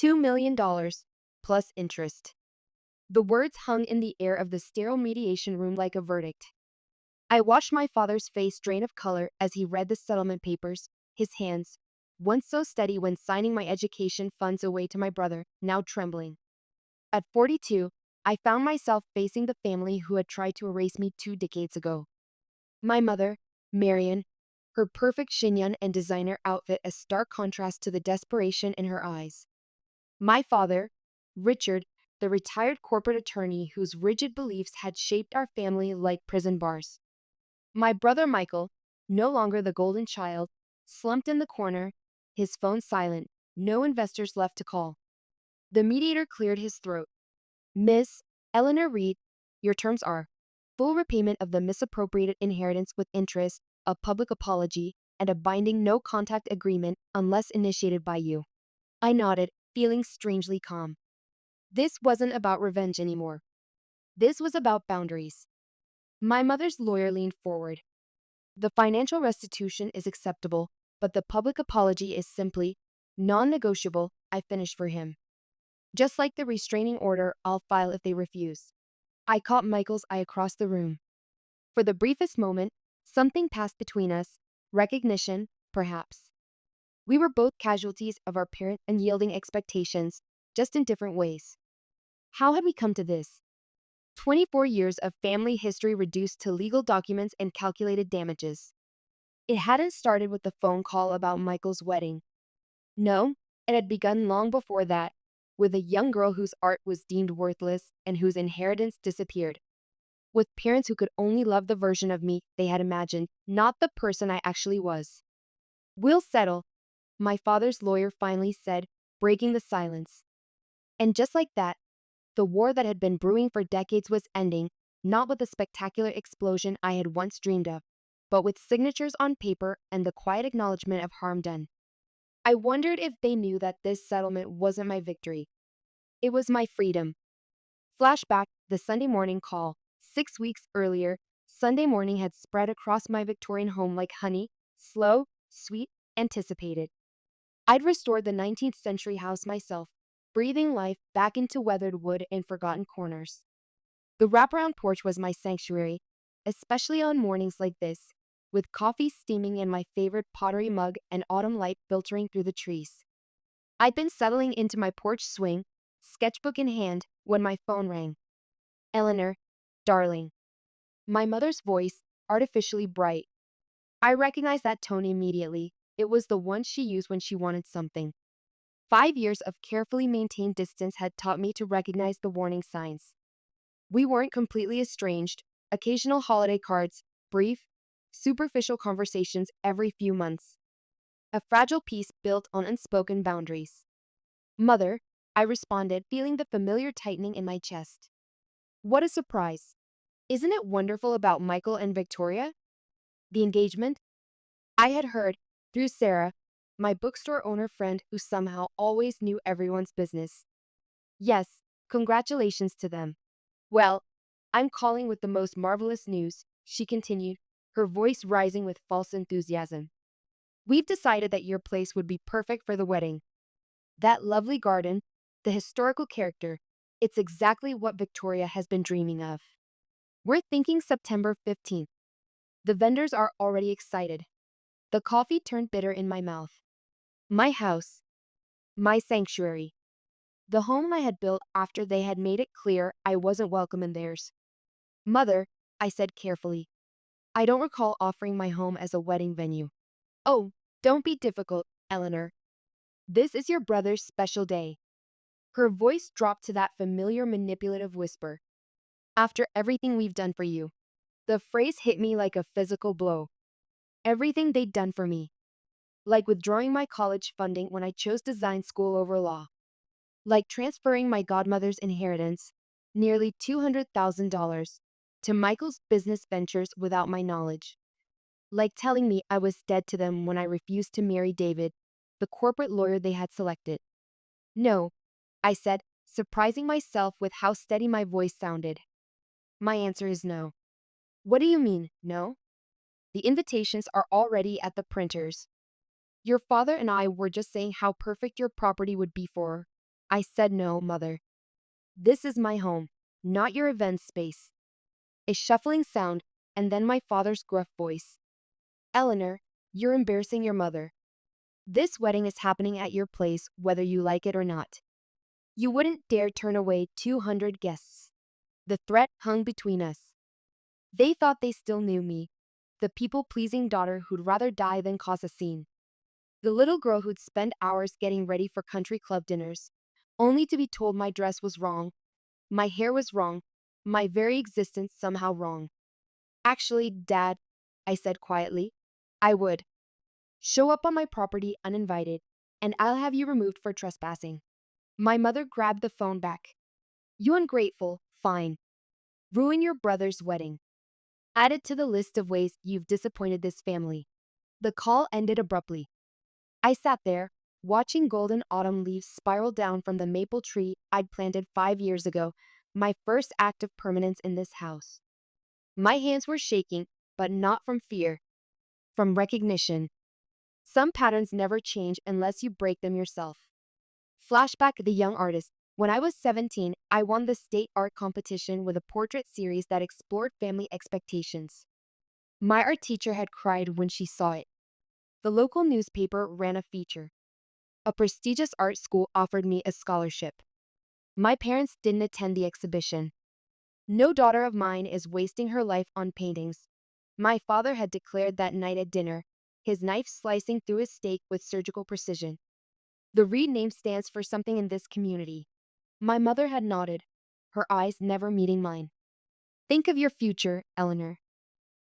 $2 million plus interest. The words hung in the air of the sterile mediation room like a verdict. I watched my father's face drain of color as he read the settlement papers, his hands, once so steady when signing my education funds away to my brother, now trembling. At 42, I found myself facing the family who had tried to erase me 2 decades ago. My mother, Marion, her perfect chignon and designer outfit a stark contrast to the desperation in her eyes. My father, Richard, the retired corporate attorney whose rigid beliefs had shaped our family like prison bars. My brother Michael, no longer the golden child, slumped in the corner, his phone silent, no investors left to call. The mediator cleared his throat. Miss Eleanor Reed, your terms are full repayment of the misappropriated inheritance with interest, a public apology, and a binding no contact agreement unless initiated by you. I nodded, feeling strangely calm. This wasn't about revenge anymore. This was about boundaries. My mother's lawyer leaned forward. The financial restitution is acceptable, but the public apology is simply non-negotiable. I finished for him. Just like the restraining order I'll file if they refuse. I caught Michael's eye across the room. For the briefest moment, something passed between us, recognition, perhaps. We were both casualties of our parent unyielding expectations, just in different ways. How had we come to this? 24 years of family history reduced to legal documents and calculated damages. It hadn't started with the phone call about Michael's wedding. No, it had begun long before that, with a young girl whose art was deemed worthless and whose inheritance disappeared. With parents who could only love the version of me they had imagined, not the person I actually was. We'll settle, my father's lawyer finally said, breaking the silence. And just like that, the war that had been brewing for decades was ending, not with the spectacular explosion I had once dreamed of, but with signatures on paper and the quiet acknowledgement of harm done. I wondered if they knew that this settlement wasn't my victory. It was my freedom. Flashback, the Sunday morning call. 6 weeks earlier, Sunday morning had spread across my Victorian home like honey, slow, sweet, anticipated. I'd restored the 19th century house myself, breathing life back into weathered wood and forgotten corners. The wraparound porch was my sanctuary, especially on mornings like this, with coffee steaming in my favorite pottery mug and autumn light filtering through the trees. I'd been settling into my porch swing, sketchbook in hand, when my phone rang. Eleanor, darling. My mother's voice, artificially bright. I recognized that tone immediately. It was the one she used when she wanted something. 5 years of carefully maintained distance had taught me to recognize the warning signs. We weren't completely estranged, occasional holiday cards, brief, superficial conversations every few months. A fragile peace built on unspoken boundaries. Mother, I responded, feeling the familiar tightening in my chest. What a surprise. Isn't it wonderful about Michael and Victoria? The engagement? I had heard, through Sarah, my bookstore owner friend who somehow always knew everyone's business. Yes, congratulations to them. Well, I'm calling with the most marvelous news, she continued, her voice rising with false enthusiasm. We've decided that your place would be perfect for the wedding. That lovely garden, the historical character, it's exactly what Victoria has been dreaming of. We're thinking September 15th. The vendors are already excited. The coffee turned bitter in my mouth. My house. My sanctuary. The home I had built after they had made it clear I wasn't welcome in theirs. Mother, I said carefully, I don't recall offering my home as a wedding venue. Oh, don't be difficult, Eleanor. This is your brother's special day. Her voice dropped to that familiar manipulative whisper. After everything we've done for you. The phrase hit me like a physical blow. Everything they'd done for me. Like withdrawing my college funding when I chose design school over law. Like transferring my godmother's inheritance, nearly $200,000, to Michael's business ventures without my knowledge. Like telling me I was dead to them when I refused to marry David, the corporate lawyer they had selected. No, I said, surprising myself with how steady my voice sounded. My answer is no. What do you mean, no? The invitations are already at the printers. Your father and I were just saying how perfect your property would be for her. I said no, mother. This is my home, not your event space. A shuffling sound, and then my father's gruff voice. Eleanor, you're embarrassing your mother. This wedding is happening at your place whether you like it or not. You wouldn't dare turn away 200 guests. The threat hung between us. They thought they still knew me, the people-pleasing daughter who'd rather die than cause a scene. The little girl who'd spend hours getting ready for country club dinners, only to be told my dress was wrong, my hair was wrong, my very existence somehow wrong. Actually, Dad, I said quietly, I would. Show up on my property uninvited, and I'll have you removed for trespassing. My mother grabbed the phone back. You ungrateful, fine. Ruin your brother's wedding. Add it to the list of ways you've disappointed this family. The call ended abruptly. I sat there, watching golden autumn leaves spiral down from the maple tree I'd planted 5 years ago, my first act of permanence in this house. My hands were shaking, but not from fear, from recognition. Some patterns never change unless you break them yourself. Flashback: the young artist. When I was 17, I won the state art competition with a portrait series that explored family expectations. My art teacher had cried when she saw it. The local newspaper ran a feature. A prestigious art school offered me a scholarship. My parents didn't attend the exhibition. No daughter of mine is wasting her life on paintings. My father had declared that night at dinner, his knife slicing through his steak with surgical precision. The Reed name stands for something in this community. My mother had nodded, her eyes never meeting mine. Think of your future, Eleanor.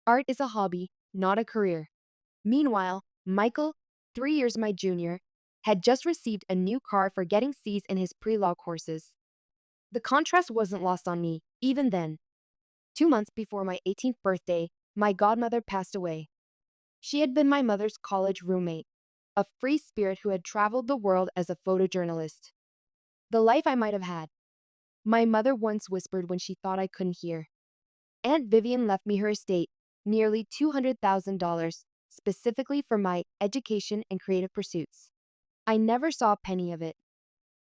Art is a hobby, not a career. Meanwhile, Michael, 3 years my junior, had just received a new car for getting C's in his pre-law courses. The contrast wasn't lost on me, even then. 2 months before my 18th birthday, my godmother passed away. She had been my mother's college roommate, a free spirit who had traveled the world as a photojournalist. The life I might have had. My mother once whispered when she thought I couldn't hear. Aunt Vivian left me her estate, nearly $200,000, specifically for my education and creative pursuits. I never saw a penny of it.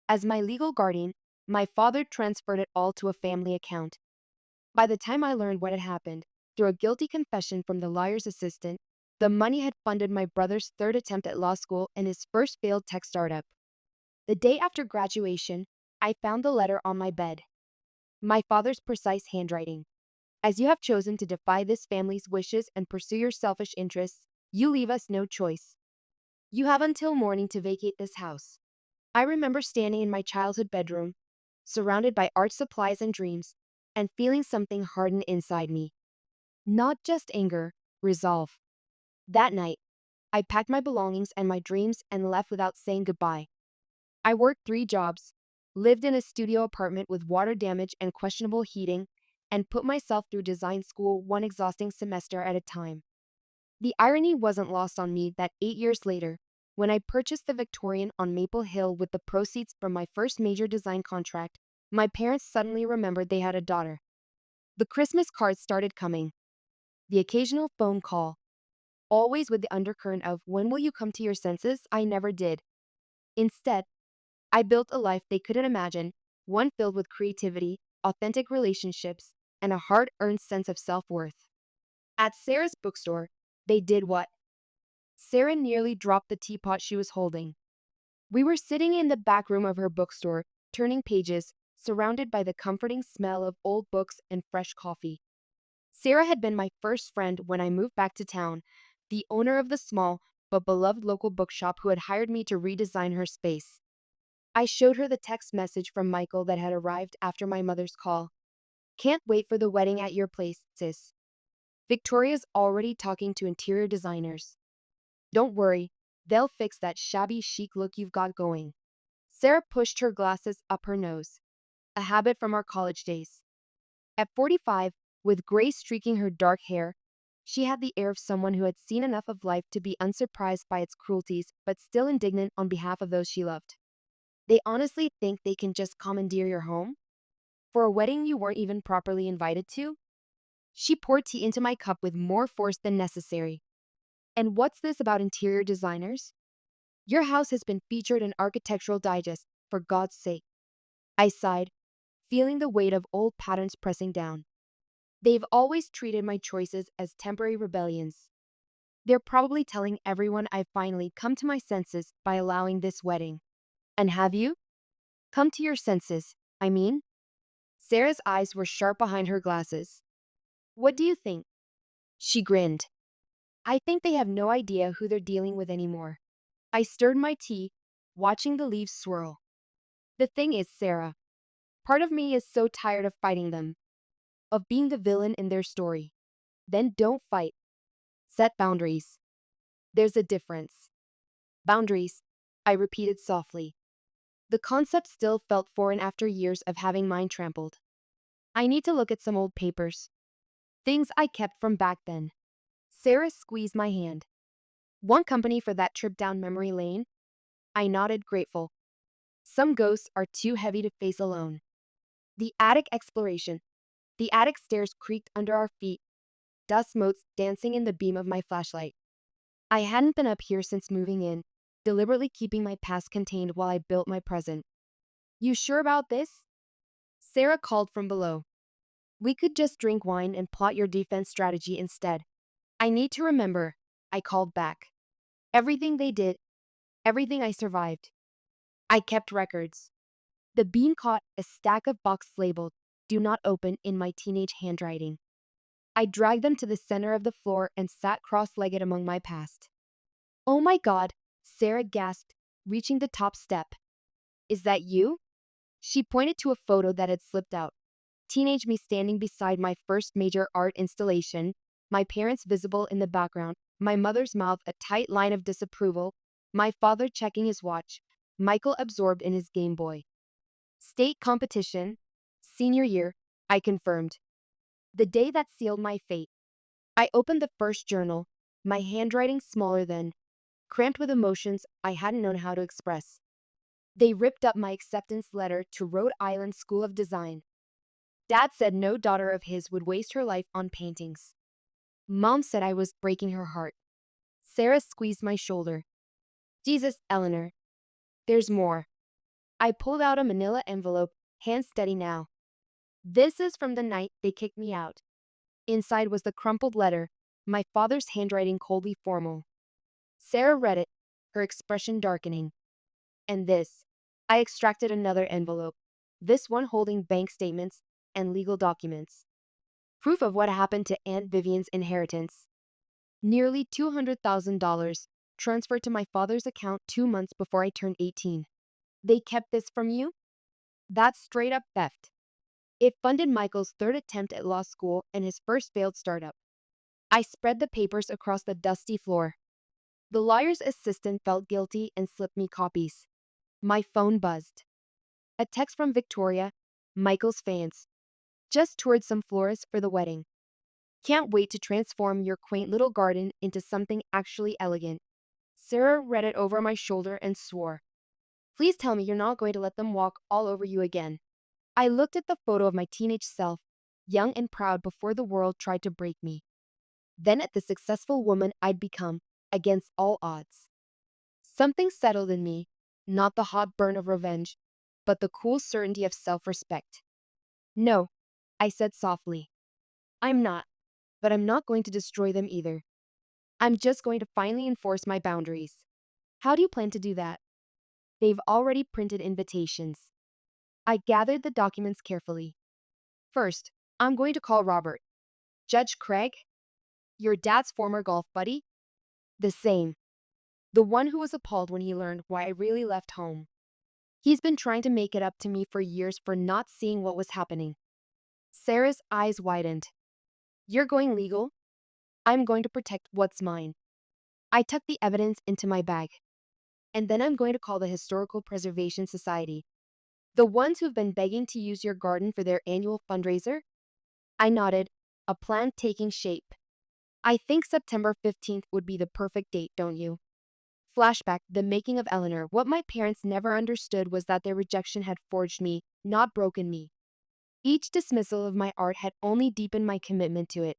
As my legal guardian, my father transferred it all to a family account. By the time I learned what had happened, through a guilty confession from the lawyer's assistant, the money had funded my brother's third attempt at law school and his first failed tech startup. The day after graduation, I found the letter on my bed. My father's precise handwriting. As you have chosen to defy this family's wishes and pursue your selfish interests, you leave us no choice. You have until morning to vacate this house. I remember standing in my childhood bedroom, surrounded by art supplies and dreams, and feeling something harden inside me. Not just anger, resolve. That night, I packed my belongings and my dreams and left without saying goodbye. I worked 3 jobs, lived in a studio apartment with water damage and questionable heating, and put myself through design school one exhausting semester at a time. The irony wasn't lost on me that 8 years later, when I purchased the Victorian on Maple Hill with the proceeds from my first major design contract, my parents suddenly remembered they had a daughter. The Christmas cards started coming. The occasional phone call. Always with the undercurrent of, when will you come to your senses? I never did. Instead, I built a life they couldn't imagine, one filled with creativity, authentic relationships, and a hard-earned sense of self-worth. At Sarah's bookstore, they did what? Sarah nearly dropped the teapot she was holding. We were sitting in the back room of her bookstore, turning pages, surrounded by the comforting smell of old books and fresh coffee. Sarah had been my first friend when I moved back to town, the owner of the small but beloved local bookshop who had hired me to redesign her space. I showed her the text message from Michael that had arrived after my mother's call. Can't wait for the wedding at your place, sis. Victoria's already talking to interior designers. Don't worry, they'll fix that shabby chic look you've got going. Sarah pushed her glasses up her nose, a habit from our college days. At 45, with gray streaking her dark hair, she had the air of someone who had seen enough of life to be unsurprised by its cruelties but still indignant on behalf of those she loved. They honestly think they can just commandeer your home? For a wedding you weren't even properly invited to? She poured tea into my cup with more force than necessary. And what's this about interior designers? Your house has been featured in Architectural Digest, for God's sake. I sighed, feeling the weight of old patterns pressing down. They've always treated my choices as temporary rebellions. They're probably telling everyone I've finally come to my senses by allowing this wedding. And have you? Come to your senses, I mean? Sarah's eyes were sharp behind her glasses. What do you think? She grinned. I think they have no idea who they're dealing with anymore. I stirred my tea, watching the leaves swirl. The thing is, Sarah, part of me is so tired of fighting them, of being the villain in their story. Then don't fight. Set boundaries. There's a difference. Boundaries, I repeated softly. The concept still felt foreign after years of having mine trampled. I need to look at some old papers. Things I kept from back then. Sarah squeezed my hand. One company for that trip down memory lane? I nodded, grateful. Some ghosts are too heavy to face alone. The attic exploration. The attic stairs creaked under our feet, dust motes dancing in the beam of my flashlight. I hadn't been up here since moving in, deliberately keeping my past contained while I built my present. You sure about this? Sarah called from below. We could just drink wine and plot your defense strategy instead. I need to remember, I called back. Everything they did, everything I survived. I kept records. The beam caught a stack of boxes labeled, "Do not open," in my teenage handwriting. I dragged them to the center of the floor and sat cross-legged among my past. Oh my God, Sarah gasped, reaching the top step. Is that you? She pointed to a photo that had slipped out. Teenage me standing beside my first major art installation, my parents visible in the background, my mother's mouth a tight line of disapproval, my father checking his watch, Michael absorbed in his Game Boy. State competition, senior year, I confirmed. The day that sealed my fate. I opened the first journal, my handwriting smaller than, cramped with emotions I hadn't known how to express. They ripped up my acceptance letter to Rhode Island School of Design. Dad said no daughter of his would waste her life on paintings. Mom said I was breaking her heart. Sarah squeezed my shoulder. Jesus, Eleanor. There's more. I pulled out a manila envelope, hand steady now. This is from the night they kicked me out. Inside was the crumpled letter, my father's handwriting coldly formal. Sarah read it, her expression darkening. And this. I extracted another envelope, this one holding bank statements and legal documents. Proof of what happened to Aunt Vivian's inheritance. Nearly $200,000 transferred to my father's account 2 months before I turned 18. They kept this from you? That's straight up theft. It funded Michael's third attempt at law school and his first failed startup. I spread the papers across the dusty floor. The lawyer's assistant felt guilty and slipped me copies. My phone buzzed. A text from Victoria, Michael's fans. Just toured some florists for the wedding. Can't wait to transform your quaint little garden into something actually elegant. Sarah read it over my shoulder and swore. Please tell me you're not going to let them walk all over you again. I looked at the photo of my teenage self, young and proud before the world tried to break me. Then at the successful woman I'd become, against all odds. Something settled in me, not the hot burn of revenge, but the cool certainty of self-respect. No, I said softly. I'm not, but I'm not going to destroy them either. I'm just going to finally enforce my boundaries. How do you plan to do that? They've already printed invitations. I gathered the documents carefully. First, I'm going to call Robert. Judge Craig? Your dad's former golf buddy? The same. The one who was appalled when he learned why I really left home. He's been trying to make it up to me for years for not seeing what was happening. Sarah's eyes widened. You're going legal? I'm going to protect what's mine. I tucked the evidence into my bag. And then I'm going to call the Historical Preservation Society. The ones who've been begging to use your garden for their annual fundraiser? I nodded, a plan taking shape. I think September 15th would be the perfect date, don't you? Flashback, the making of Eleanor. What my parents never understood was that their rejection had forged me, not broken me. Each dismissal of my art had only deepened my commitment to it.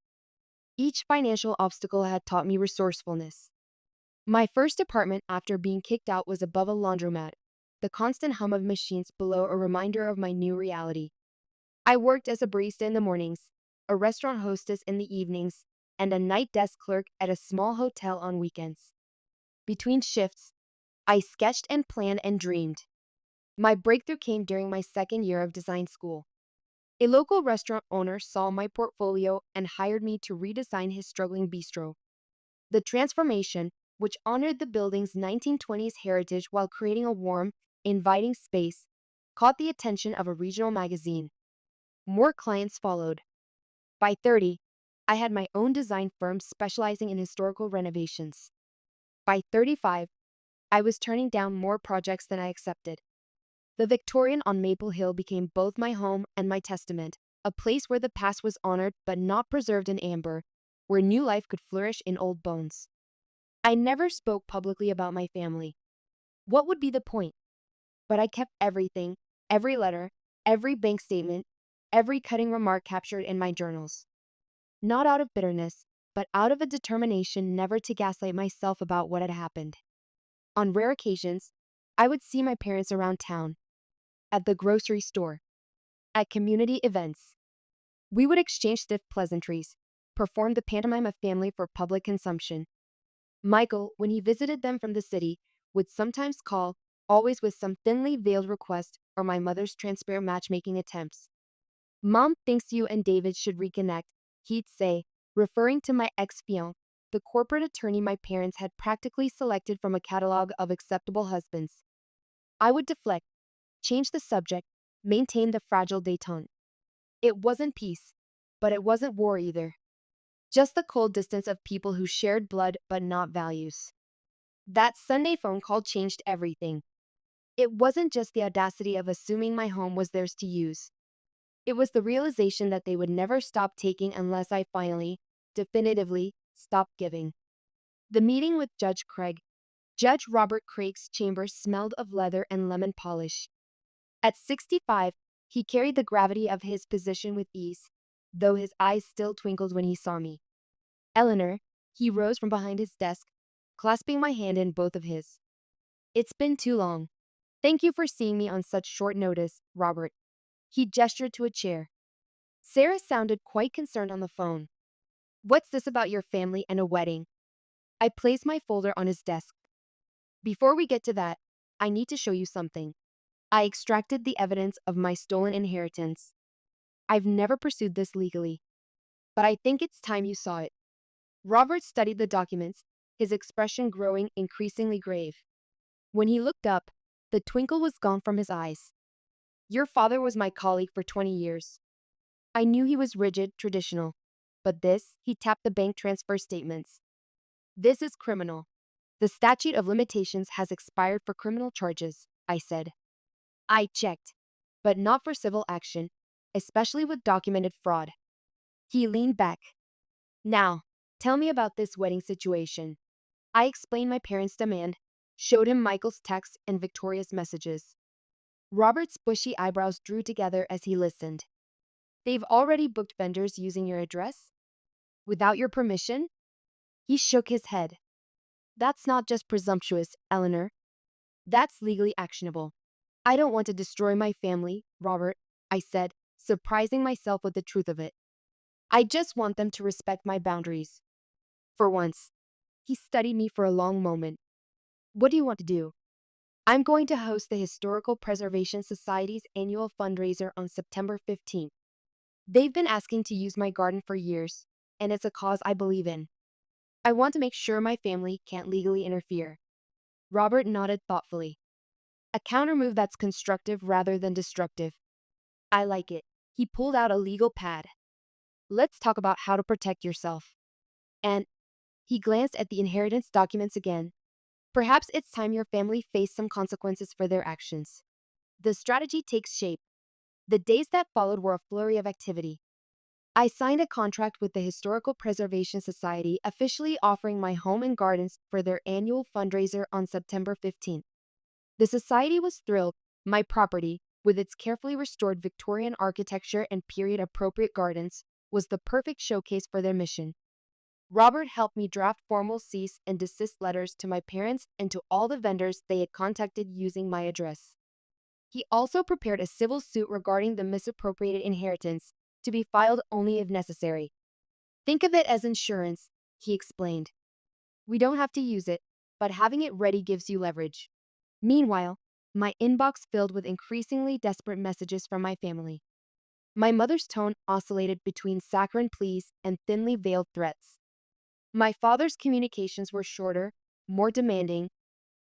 Each financial obstacle had taught me resourcefulness. My first apartment after being kicked out was above a laundromat. the constant hum of machines below a reminder of my new reality. I worked as a barista in the mornings, a restaurant hostess in the evenings, and a night desk clerk at a small hotel on weekends. Between shifts, I sketched and planned and dreamed. My breakthrough came during my second year of design school. A local restaurant owner saw my portfolio and hired me to redesign his struggling bistro. The transformation, which honored the building's 1920s heritage while creating a warm, inviting space, caught the attention of a regional magazine. More clients followed. By 30, I had my own design firm specializing in historical renovations. By 35, I was turning down more projects than I accepted. The Victorian on Maple Hill became both my home and my testament, a place where the past was honored but not preserved in amber, where new life could flourish in old bones. I never spoke publicly about my family. What would be the point? But I kept everything, every letter, every bank statement, every cutting remark captured in my journals. Not out of bitterness, but out of a determination never to gaslight myself about what had happened. On rare occasions, I would see my parents around town, at the grocery store, at community events. We would exchange stiff pleasantries, perform the pantomime of family for public consumption. Michael, when he visited them from the city, would sometimes call, always with some thinly veiled request or my mother's transparent matchmaking attempts. Mom thinks you and David should reconnect, he'd say, referring to my ex-fiancé, the corporate attorney my parents had practically selected from a catalog of acceptable husbands. I would deflect, change the subject, maintain the fragile détente. It wasn't peace, but it wasn't war either. Just the cold distance of people who shared blood but not values. That Sunday phone call changed everything. It wasn't just the audacity of assuming my home was theirs to use. It was the realization that they would never stop taking unless I finally, definitively, stopped giving. The meeting with Judge Robert Craig's chambers smelled of leather and lemon polish. At 65, he carried the gravity of his position with ease, though his eyes still twinkled when he saw me. Eleanor, he rose from behind his desk, clasping my hand in both of his. It's been too long. Thank you for seeing me on such short notice, Robert. He gestured to a chair. Sarah sounded quite concerned on the phone. What's this about your family and a wedding? I placed my folder on his desk. Before we get to that, I need to show you something. I extracted the evidence of my stolen inheritance. I've never pursued this legally, but I think it's time you saw it. Robert studied the documents, his expression growing increasingly grave. When he looked up, the twinkle was gone from his eyes. Your father was my colleague for 20 years. I knew he was rigid, traditional. But this, he tapped the bank transfer statements. This is criminal. The statute of limitations has expired for criminal charges, I said. I checked, but not for civil action, especially with documented fraud. He leaned back. Now, tell me about this wedding situation. I explained my parents' demand, showed him Michael's text and Victoria's messages. Robert's bushy eyebrows drew together as he listened. They've already booked vendors using your address? Without your permission? He shook his head. That's not just presumptuous, Eleanor. That's legally actionable. I don't want to destroy my family, Robert, I said, surprising myself with the truth of it. I just want them to respect my boundaries. For once. He studied me for a long moment. What do you want to do? I'm going to host the Historical Preservation Society's annual fundraiser on September 15th. They've been asking to use my garden for years, and it's a cause I believe in. I want to make sure my family can't legally interfere. Robert nodded thoughtfully. A countermove that's constructive rather than destructive. I like it. He pulled out a legal pad. Let's talk about how to protect yourself. And he glanced at the inheritance documents again. Perhaps it's time your family faced some consequences for their actions. The strategy takes shape. The days that followed were a flurry of activity. I signed a contract with the Historical Preservation Society, officially offering my home and gardens for their annual fundraiser on September 15th. The society was thrilled. My property, with its carefully restored Victorian architecture and period-appropriate gardens, was the perfect showcase for their mission. Robert helped me draft formal cease and desist letters to my parents and to all the vendors they had contacted using my address. He also prepared a civil suit regarding the misappropriated inheritance, to be filed only if necessary. Think of it as insurance, he explained. We don't have to use it, but having it ready gives you leverage. Meanwhile, my inbox filled with increasingly desperate messages from my family. My mother's tone oscillated between saccharine pleas and thinly veiled threats. My father's communications were shorter, more demanding,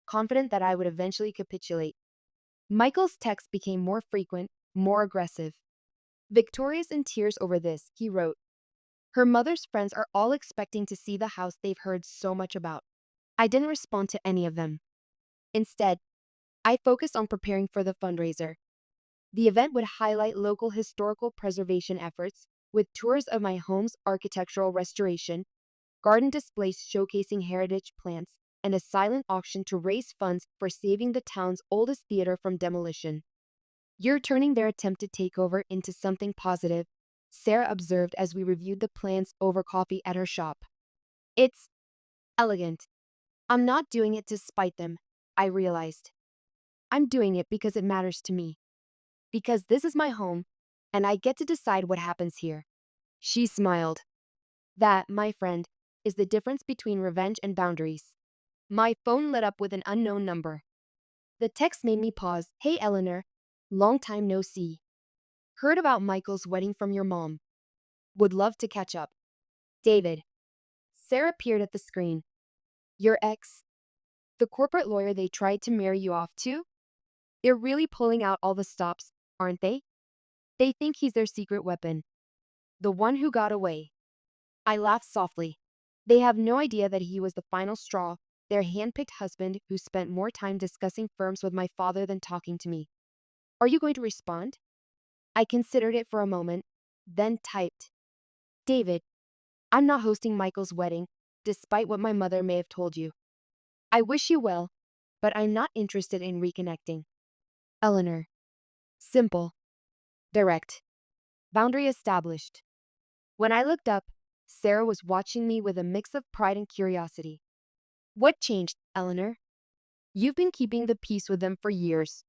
confident that I would eventually capitulate. Michael's texts became more frequent, more aggressive. Victoria's in tears over this, he wrote. Her mother's friends are all expecting to see the house they've heard so much about. I didn't respond to any of them. Instead, I focused on preparing for the fundraiser. The event would highlight local historical preservation efforts, with tours of my home's architectural restoration, garden displays showcasing heritage plants, and a silent auction to raise funds for saving the town's oldest theater from demolition. You're turning their attempted takeover into something positive, Sarah observed as we reviewed the plans over coffee at her shop. It's elegant. I'm not doing it to spite them, I realized. I'm doing it because it matters to me. Because this is my home, and I get to decide what happens here. She smiled. That, my friend, is the difference between revenge and boundaries. My phone lit up with an unknown number. The text made me pause. Hey, Eleanor. Long time no see. Heard about Michael's wedding from your mom. Would love to catch up. David. Sarah peered at the screen. Your ex? The corporate lawyer they tried to marry you off to? They're really pulling out all the stops, aren't they? They think he's their secret weapon. The one who got away. I laughed softly. They have no idea that he was the final straw, their hand-picked husband who spent more time discussing firms with my father than talking to me. Are you going to respond? I considered it for a moment, then typed. David, I'm not hosting Michael's wedding, despite what my mother may have told you. I wish you well, but I'm not interested in reconnecting. Eleanor. Simple. Direct. Boundary established. When I looked up, Sarah was watching me with a mix of pride and curiosity. What changed, Eleanor? You've been keeping the peace with them for years.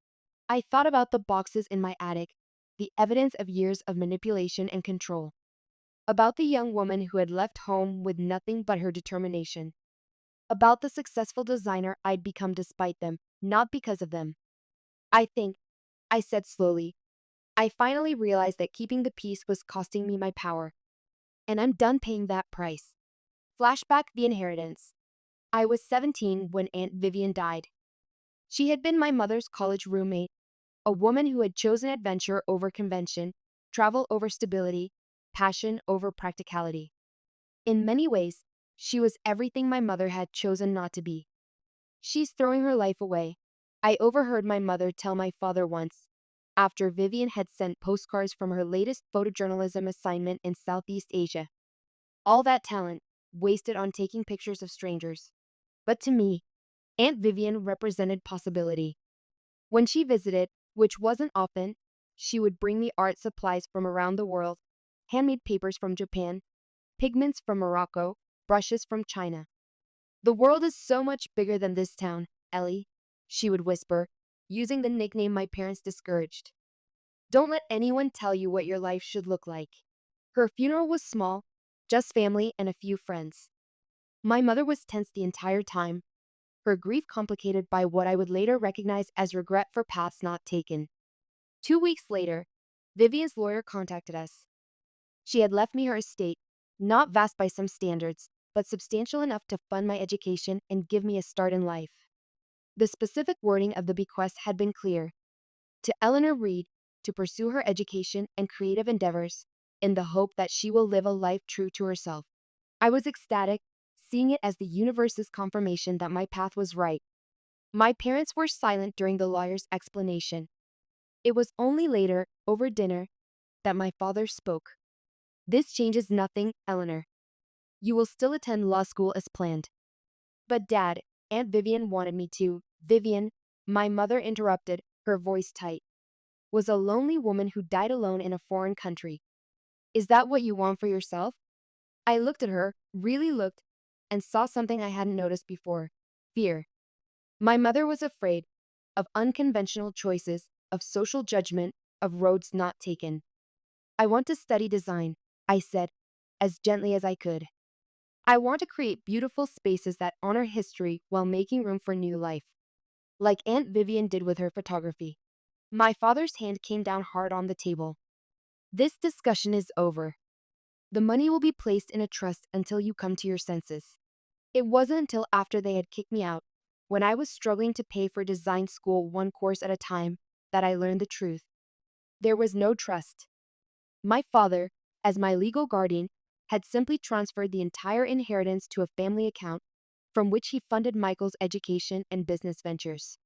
I thought about the boxes in my attic, the evidence of years of manipulation and control. About the young woman who had left home with nothing but her determination. About the successful designer I'd become despite them, not because of them. I said slowly, I finally realized that keeping the peace was costing me my power. And I'm done paying that price. Flashback the inheritance. I was 17 when Aunt Vivian died. She had been my mother's college roommate, a woman who had chosen adventure over convention, travel over stability, passion over practicality. In many ways, she was everything my mother had chosen not to be. She's throwing her life away, I overheard my mother tell my father once, after Vivian had sent postcards from her latest photojournalism assignment in Southeast Asia. All that talent, wasted on taking pictures of strangers. But to me, Aunt Vivian represented possibility. When she visited, which wasn't often, she would bring me art supplies from around the world, handmade papers from Japan, pigments from Morocco, brushes from China. The world is so much bigger than this town, Ellie, she would whisper, using the nickname my parents discouraged. Don't let anyone tell you what your life should look like. Her funeral was small, just family and a few friends. My mother was tense the entire time, her grief complicated by what I would later recognize as regret for paths not taken. 2 weeks later, Vivian's lawyer contacted us. She had left me her estate, not vast by some standards, but substantial enough to fund my education and give me a start in life. The specific wording of the bequest had been clear. To Eleanor Reed, to pursue her education and creative endeavors, in the hope that she will live a life true to herself. I was ecstatic, seeing it as the universe's confirmation that my path was right. My parents were silent during the lawyer's explanation. It was only later, over dinner, that my father spoke. This changes nothing, Eleanor. You will still attend law school as planned. But Dad, Aunt Vivian wanted me to. Vivian, my mother interrupted, her voice tight, was a lonely woman who died alone in a foreign country. Is that what you want for yourself? I looked at her, really looked, and saw something I hadn't noticed before. Fear. My mother was afraid of unconventional choices, of social judgment, of roads not taken. I want to study design, I said, as gently as I could. I want to create beautiful spaces that honor history while making room for new life, like Aunt Vivian did with her photography. My father's hand came down hard on the table. This discussion is over. The money will be placed in a trust until you come to your senses. It wasn't until after they had kicked me out, when I was struggling to pay for design school one course at a time, that I learned the truth. There was no trust. My father, as my legal guardian, had simply transferred the entire inheritance to a family account from which he funded Michael's education and business ventures.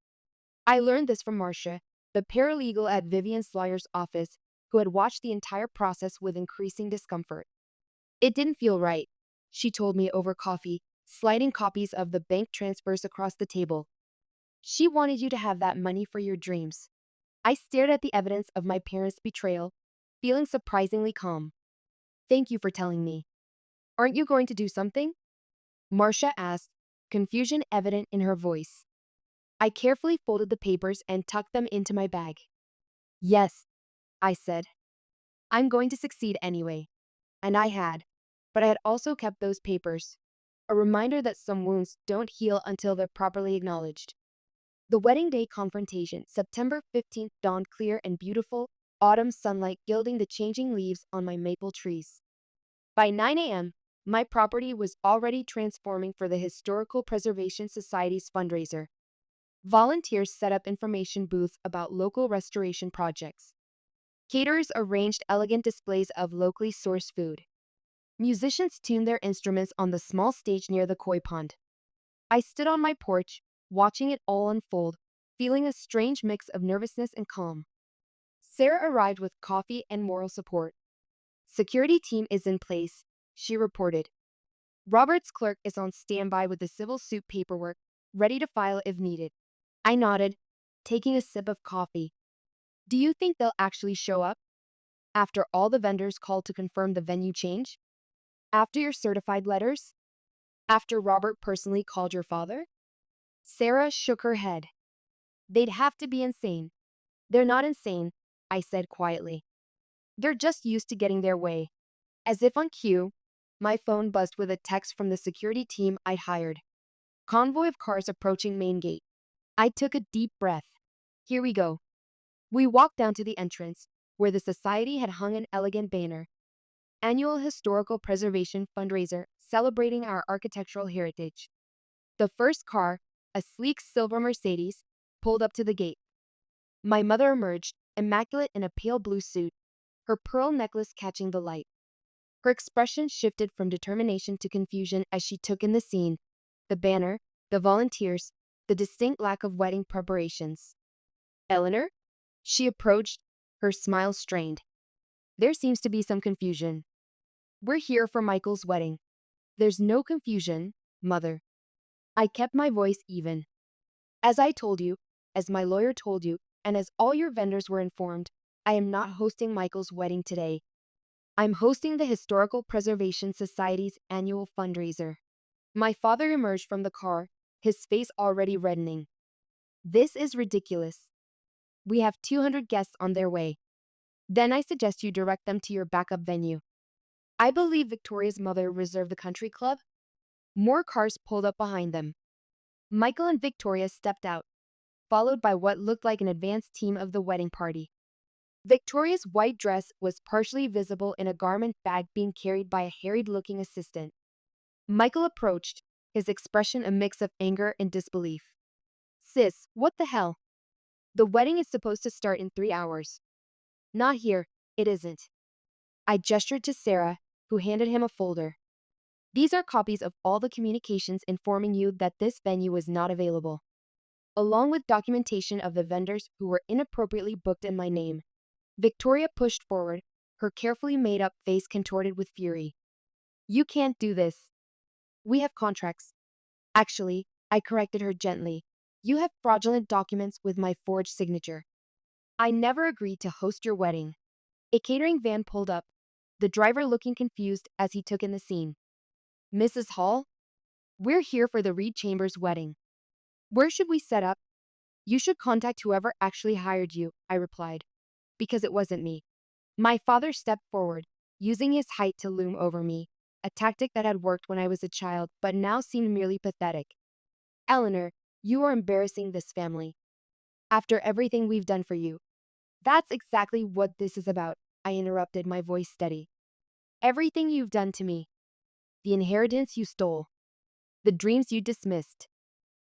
I learned this from Marcia, the paralegal at Vivian's lawyer's office, who had watched the entire process with increasing discomfort. It didn't feel right, she told me over coffee, sliding copies of the bank transfers across the table. She wanted you to have that money for your dreams. I stared at the evidence of my parents' betrayal, feeling surprisingly calm. Thank you for telling me. Aren't you going to do something? Marcia asked, confusion evident in her voice. I carefully folded the papers and tucked them into my bag. Yes, I said. I'm going to succeed anyway. And I had. But I had also kept those papers. A reminder that some wounds don't heal until they're properly acknowledged. The wedding day confrontation, September 15th, dawned clear and beautiful, autumn sunlight gilding the changing leaves on my maple trees. By 9 a.m., my property was already transforming for the Historical Preservation Society's fundraiser. Volunteers set up information booths about local restoration projects. Caterers arranged elegant displays of locally sourced food. Musicians tuned their instruments on the small stage near the koi pond. I stood on my porch, watching it all unfold, feeling a strange mix of nervousness and calm. Sarah arrived with coffee and moral support. Security team is in place, she reported. Robert's clerk is on standby with the civil suit paperwork, ready to file if needed. I nodded, taking a sip of coffee. Do you think they'll actually show up? After all the vendors called to confirm the venue change? After your certified letters? After Robert personally called your father? Sarah shook her head. They'd have to be insane. They're not insane, I said quietly. They're just used to getting their way. As if on cue, my phone buzzed with a text from the security team I'd hired. Convoy of cars approaching main gate. I took a deep breath. Here we go. We walked down to the entrance, where the society had hung an elegant banner. Annual Historical Preservation Fundraiser celebrating our architectural heritage. The first car, a sleek silver Mercedes, pulled up to the gate. My mother emerged, immaculate in a pale blue suit, her pearl necklace catching the light. Her expression shifted from determination to confusion as she took in the scene, the banner, the volunteers, the distinct lack of wedding preparations. Eleanor? She approached, her smile strained. There seems to be some confusion. We're here for Michael's wedding. There's no confusion, Mother. I kept my voice even. As I told you, as my lawyer told you, and as all your vendors were informed, I am not hosting Michael's wedding today. I'm hosting the Historical Preservation Society's annual fundraiser. My father emerged from the car, his face already reddening. This is ridiculous. We have 200 guests on their way. Then I suggest you direct them to your backup venue. I believe Victoria's mother reserved the country club. More cars pulled up behind them. Michael and Victoria stepped out, followed by what looked like an advance team of the wedding party. Victoria's white dress was partially visible in a garment bag being carried by a harried-looking assistant. Michael approached, his expression a mix of anger and disbelief. Sis, what the hell? The wedding is supposed to start in 3 hours. Not here, it isn't. I gestured to Sarah, who handed him a folder. These are copies of all the communications informing you that this venue is not available, along with documentation of the vendors who were inappropriately booked in my name. Victoria pushed forward, her carefully made-up face contorted with fury. You can't do this. We have contracts. Actually, I corrected her gently. You have fraudulent documents with my forged signature. I never agreed to host your wedding. A catering van pulled up, the driver looking confused as he took in the scene. Mrs. Hall, we're here for the Reed Chambers wedding. Where should we set up? You should contact whoever actually hired you, I replied, because it wasn't me. My father stepped forward, using his height to loom over me, a tactic that had worked when I was a child but now seemed merely pathetic. Eleanor, you are embarrassing this family. After everything we've done for you. That's exactly what this is about, I interrupted, my voice steady. Everything you've done to me. The inheritance you stole. The dreams you dismissed.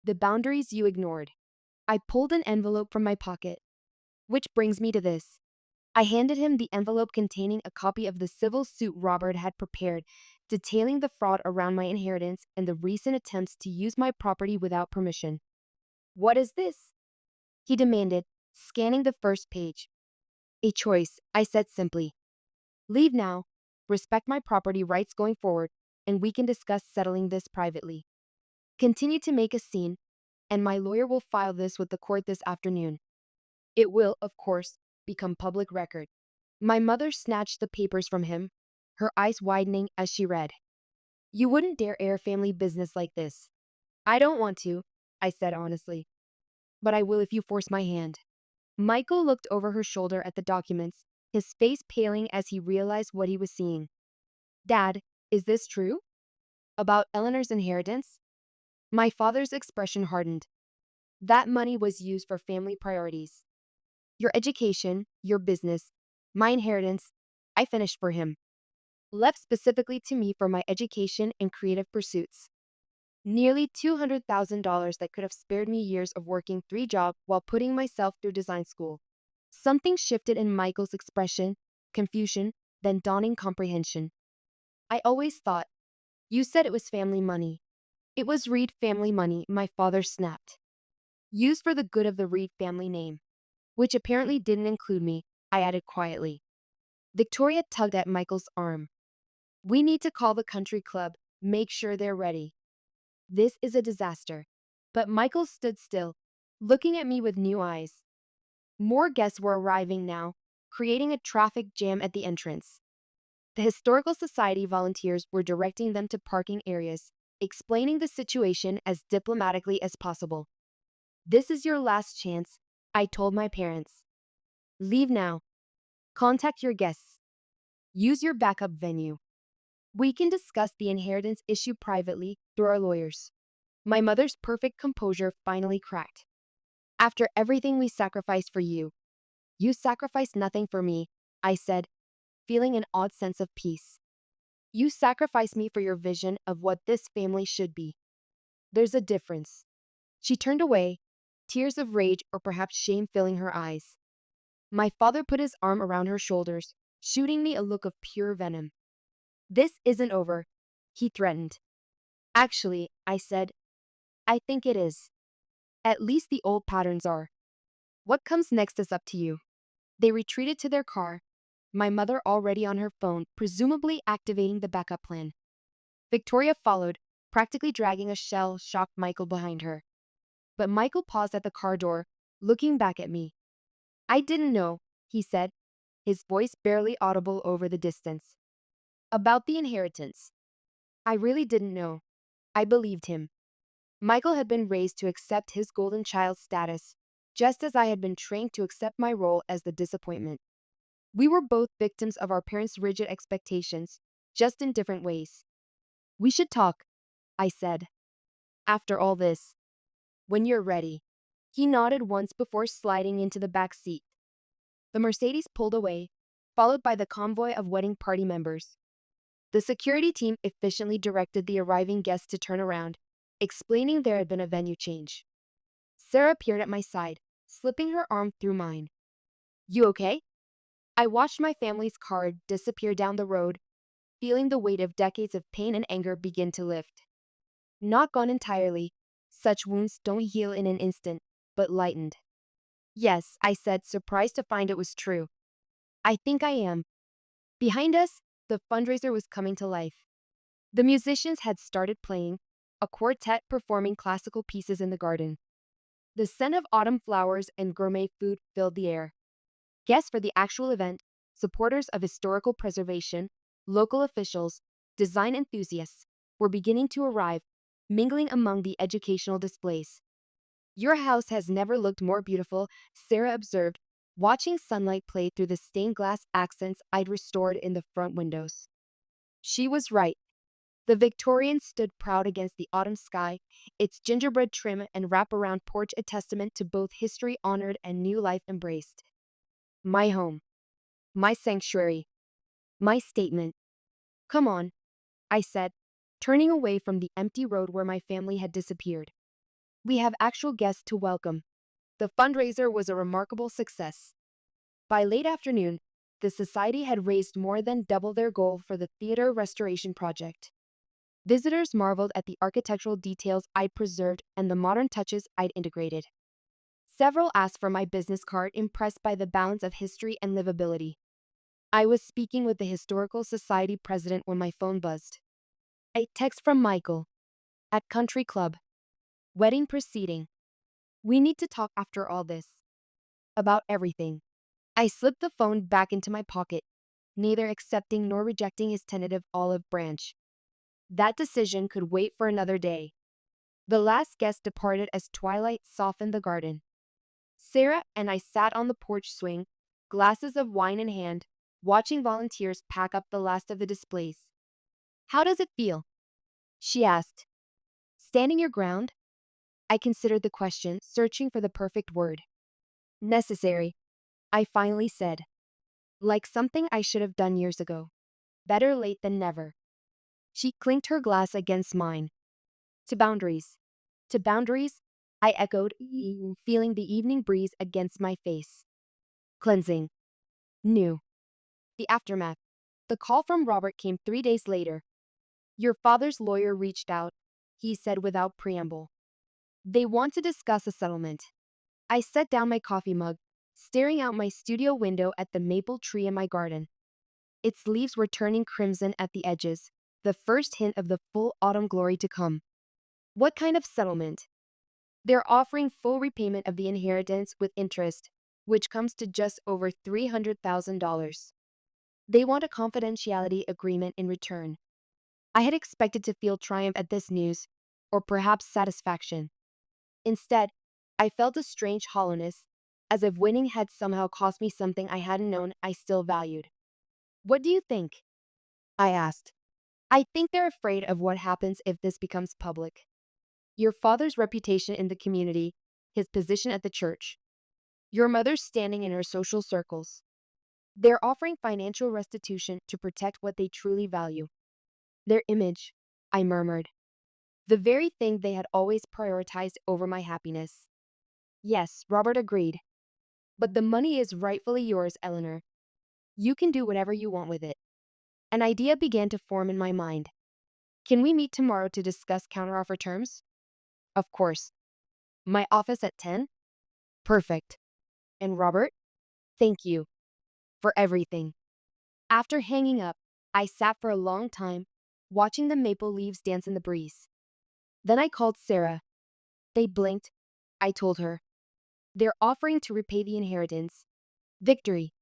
The boundaries you ignored. I pulled an envelope from my pocket. Which brings me to this. I handed him the envelope containing a copy of the civil suit Robert had prepared, detailing the fraud around my inheritance and the recent attempts to use my property without permission. What is this? He demanded, scanning the first page. A choice, I said simply. Leave now, respect my property rights going forward, and we can discuss settling this privately. Continue to make a scene, and my lawyer will file this with the court this afternoon. It will, of course, become public record. My mother snatched the papers from him, her eyes widening as she read. You wouldn't dare air family business like this. I don't want to, I said honestly. But I will if you force my hand. Michael looked over her shoulder at the documents, his face paling as he realized what he was seeing. Dad, is this true? About Eleanor's inheritance? My father's expression hardened. That money was used for family priorities. Your education, your business, my inheritance, I finished for him. Left specifically to me for my education and creative pursuits. Nearly $200,000 that could have spared me years of working 3 jobs while putting myself through design school. Something shifted in Michael's expression, confusion, then dawning comprehension. I always thought, you said it was family money. It was Reed family money, my father snapped. Used for the good of the Reed family name. Which apparently didn't include me, I added quietly. Victoria tugged at Michael's arm. We need to call the country club, make sure they're ready. This is a disaster. But Michael stood still, looking at me with new eyes. More guests were arriving now, creating a traffic jam at the entrance. The Historical Society volunteers were directing them to parking areas, explaining the situation as diplomatically as possible. This is your last chance, I told my parents. Leave now. Contact your guests. Use your backup venue. We can discuss the inheritance issue privately through our lawyers. My mother's perfect composure finally cracked. After everything we sacrificed for you, you sacrificed nothing for me, I said, feeling an odd sense of peace. You sacrificed me for your vision of what this family should be. There's a difference. She turned away, tears of rage or perhaps shame filling her eyes. My father put his arm around her shoulders, shooting me a look of pure venom. This isn't over, he threatened. Actually, I said, I think it is. At least the old patterns are. What comes next is up to you. They retreated to their car, my mother already on her phone, presumably activating the backup plan. Victoria followed, practically dragging a shell-shocked Michael behind her. But Michael paused at the car door, looking back at me. I didn't know, he said, his voice barely audible over the distance. About the inheritance. I really didn't know. I believed him. Michael had been raised to accept his golden child status, just as I had been trained to accept my role as the disappointment. We were both victims of our parents' rigid expectations, just in different ways. We should talk, I said. After all this. When you're ready. He nodded once before sliding into the back seat. The Mercedes pulled away, followed by the convoy of wedding party members. The security team efficiently directed the arriving guests to turn around, explaining there had been a venue change. Sarah appeared at my side, slipping her arm through mine. You okay? I watched my family's car disappear down the road, feeling the weight of decades of pain and anger begin to lift. Not gone entirely. Such wounds don't heal in an instant, but lightened. Yes, I said, surprised to find it was true. I think I am. Behind us, the fundraiser was coming to life. The musicians had started playing, a quartet performing classical pieces in the garden. The scent of autumn flowers and gourmet food filled the air. Guests for the actual event, supporters of historical preservation, Local officials, design enthusiasts, were beginning to arrive, mingling among the educational displays. Your house has never looked more beautiful, Sarah observed, watching sunlight play through the stained glass accents I'd restored in the front windows. She was right. The Victorian stood proud against the autumn sky, its gingerbread trim and wraparound porch a testament to both history honored and new life embraced. My home, my sanctuary, my statement. Come on, I said, turning away from the empty road where my family had disappeared. We have actual guests to welcome. The fundraiser was a remarkable success. By late afternoon, the society had raised more than double their goal for the theater restoration project. Visitors marveled at the architectural details I'd preserved and the modern touches I'd integrated. Several asked for my business card, impressed by the balance of history and livability. I was speaking with the Historical Society president when my phone buzzed. A text from Michael. At Country Club. Wedding proceeding. We need to talk after all this. About everything. I slipped the phone back into my pocket, neither accepting nor rejecting his tentative olive branch. That decision could wait for another day. The last guest departed as twilight softened the garden. Sarah and I sat on the porch swing, glasses of wine in hand, watching volunteers pack up the last of the displays. How does it feel? She asked. Standing your ground? I considered the question, searching for the perfect word. Necessary, I finally said. Like something I should have done years ago. Better late than never. She clinked her glass against mine. To boundaries. To boundaries, I echoed, feeling the evening breeze against my face. Cleansing. New. The aftermath. The call from Robert came 3 days later. Your father's lawyer reached out, he said without preamble. They want to discuss a settlement. I set down my coffee mug, staring out my studio window at the maple tree in my garden. Its leaves were turning crimson at the edges, the first hint of the full autumn glory to come. What kind of settlement? They're offering full repayment of the inheritance with interest, which comes to just over $300,000. They want a confidentiality agreement in return. I had expected to feel triumph at this news, or perhaps satisfaction. Instead, I felt a strange hollowness, as if winning had somehow cost me something I hadn't known I still valued. What do you think? I asked. I think they're afraid of what happens if this becomes public. Your father's reputation in the community, his position at the church, your mother's standing in her social circles. They're offering financial restitution to protect what they truly value. Their image, I murmured. The very thing they had always prioritized over my happiness. Yes, Robert agreed. But the money is rightfully yours, Eleanor. You can do whatever you want with it. An idea began to form in my mind. Can we meet tomorrow to discuss counteroffer terms? Of course. My office at 10? Perfect. And Robert, thank you for everything. After hanging up, I sat for a long time, watching the maple leaves dance in the breeze. Then I called Sarah. They blinked. I told her. They're offering to repay the inheritance. Victory.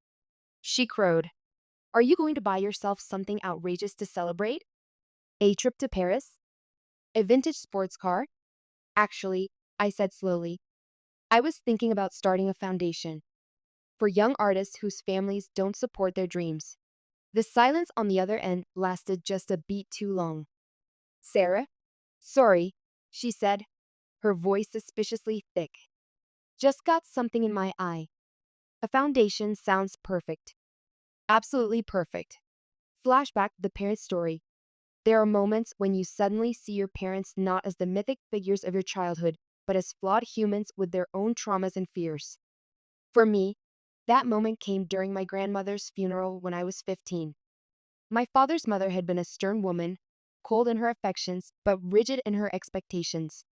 She crowed. Are you going to buy yourself something outrageous to celebrate? A trip to Paris? A vintage sports car? Actually, I said slowly, I was thinking about starting a foundation for young artists whose families don't support their dreams. The silence on the other end lasted just a beat too long. Sarah? Sorry, she said, her voice suspiciously thick. Just got something in my eye. A foundation sounds perfect. Absolutely perfect. Flashback the parent story. There are moments when you suddenly see your parents not as the mythic figures of your childhood, but as flawed humans with their own traumas and fears. For me, that moment came during my grandmother's funeral when I was 15. My father's mother had been a stern woman, cold in her affections, but rigid in her expectations.